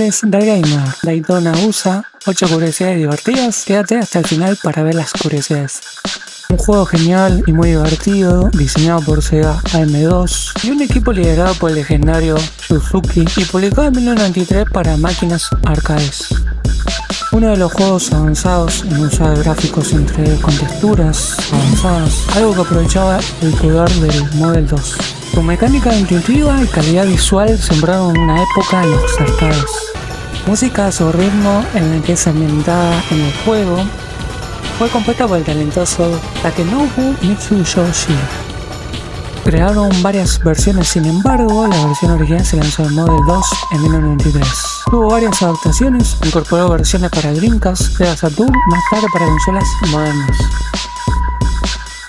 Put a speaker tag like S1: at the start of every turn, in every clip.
S1: es The Gamer. Daytona USA, 8 curiosidades divertidas. Quédate hasta el final para ver las curiosidades. Un juego genial y muy divertido, diseñado por Sega AM2 y un equipo liderado por el legendario Suzuki y publicado en 1993 para máquinas arcades. Uno de los juegos avanzados en uso de gráficos en 3D con texturas avanzadas, algo que aprovechaba el poder del Model 2. Su mecánica intuitiva y calidad visual sembraron una época en los arcades. Música a su ritmo en la que es ambientada en el juego fue compuesta por el talentoso Takenobu Mitsuyoshi. Crearon varias versiones, sin embargo, la versión original se lanzó en Model 2 en 1993. Tuvo varias adaptaciones, incorporó versiones para Dreamcast, Sega Saturn, más tarde para consolas modernas.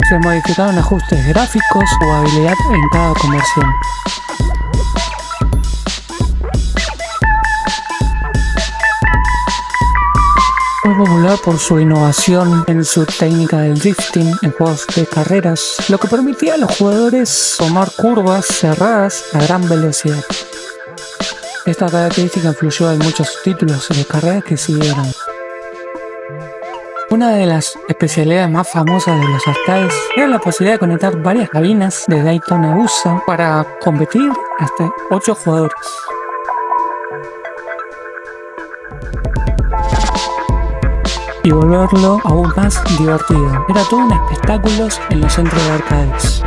S1: Se modificaron ajustes gráficos, jugabilidad en cada conversión. Fue popular por su innovación en su técnica del drifting en juegos de carreras, lo que permitía a los jugadores tomar curvas cerradas a gran velocidad. Esta característica influyó en muchos títulos de carreras que siguieron. Una de las especialidades más famosas de los arcades era la posibilidad de conectar varias cabinas de Daytona USA para competir hasta 8 jugadores. Y volverlo aún más divertido. Era todo un espectáculo en los centros de arcades.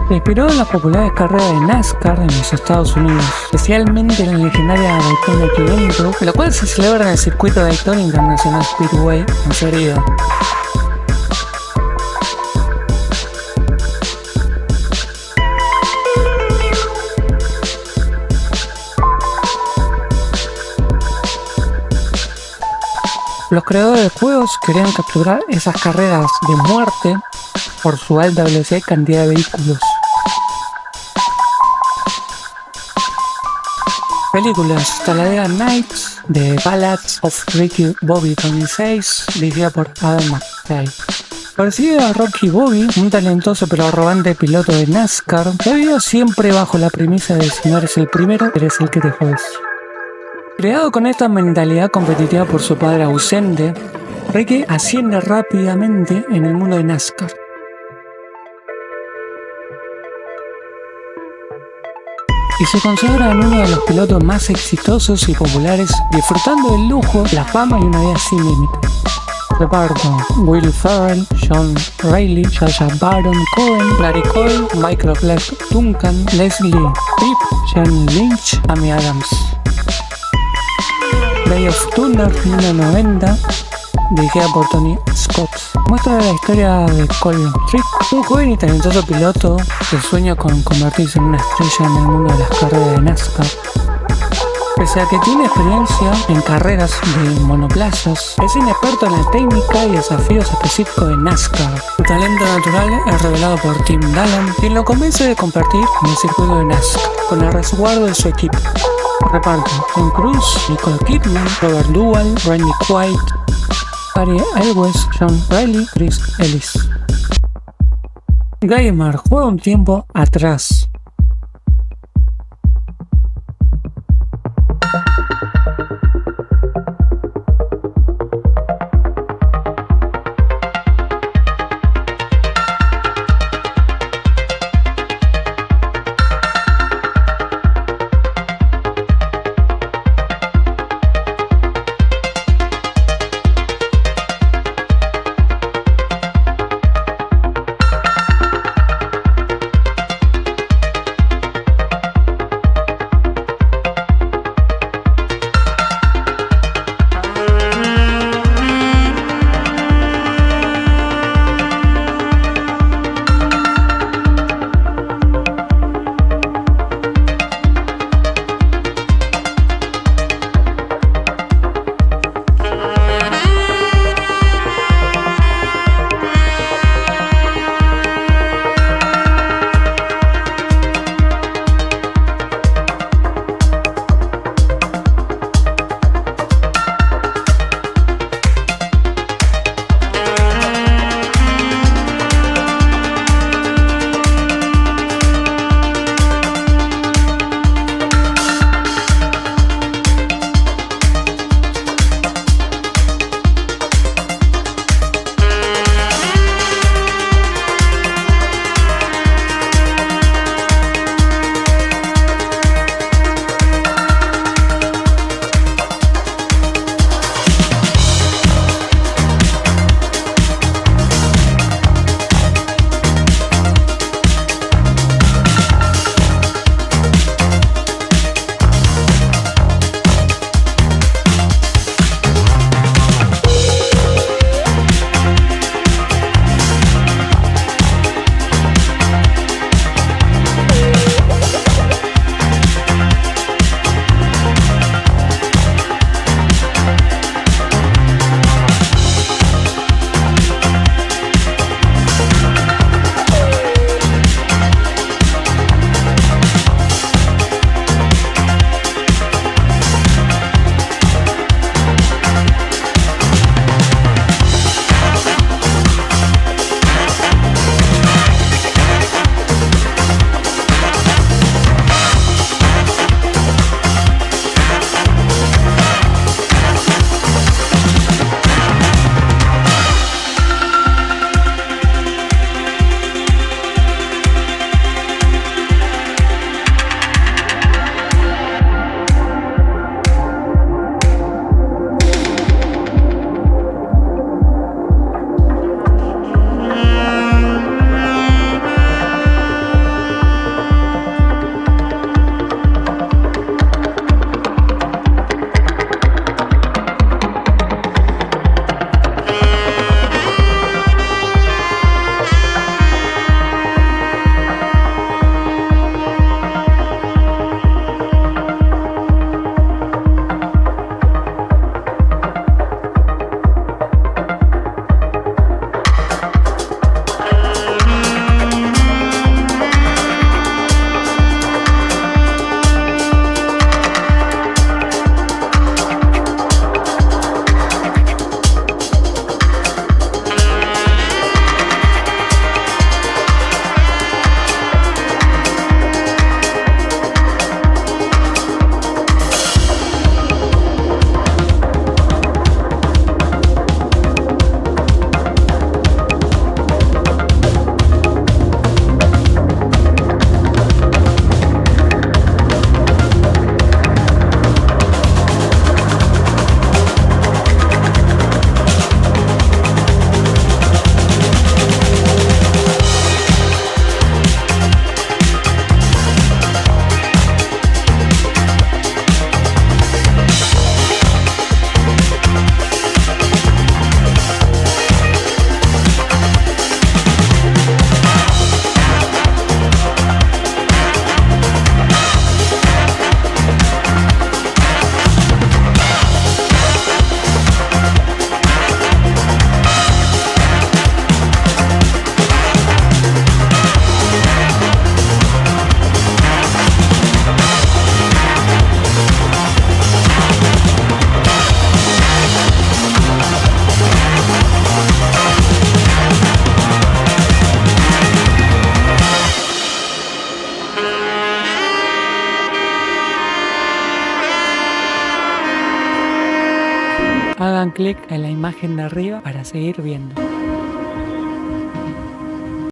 S1: Se inspiró en las populares carreras de NASCAR en los Estados Unidos, especialmente en la legendaria Daytona 500, la cual se celebra en el circuito Daytona International Speedway en Florida. Los creadores de juegos querían capturar esas carreras de muerte por su alta velocidad y cantidad de vehículos. Películas: Talladega Nights, The Ballads of Ricky Bobby 26, dirigida por Adam McKay. Persigue a Rocky Bobby, un talentoso pero arrogante piloto de NASCAR, que ha vivido siempre bajo la premisa de si no eres el primero, eres el que te jodes. Creado con esta mentalidad competitiva por su padre ausente, Ricky asciende rápidamente en el mundo de NASCAR. Y se considera uno de los pilotos más exitosos y populares, disfrutando del lujo, la fama y una vida sin límite. Reparto: Will Ferrell, John Reilly, Sacha Baron Cohen, Larry Coyle, Michael Clarke Duncan, Leslie Tripp, Jane Lynch, Amy Adams. Day of Thunder 1990, dirigida por Tony Scott. Muestra la historia de Colin Tripp, un joven y talentoso piloto que sueña con convertirse en una estrella en el mundo de las carreras de NASCAR. Pese a que tiene experiencia en carreras de monoplazas, es inexperto en la técnica y desafíos específicos de NASCAR. Su talento natural es revelado por Tim Dalton, quien lo convence de competir en el circuito de NASCAR, con el resguardo de su equipo. Reparto: Tom Cruise, Nicole Kidman, Robert Duvall, Randy Quaid, Cary Elwes, John Reilly, Chris Ellis. Gamer juega un tiempo atrás. un clic en la imagen de arriba para seguir viendo.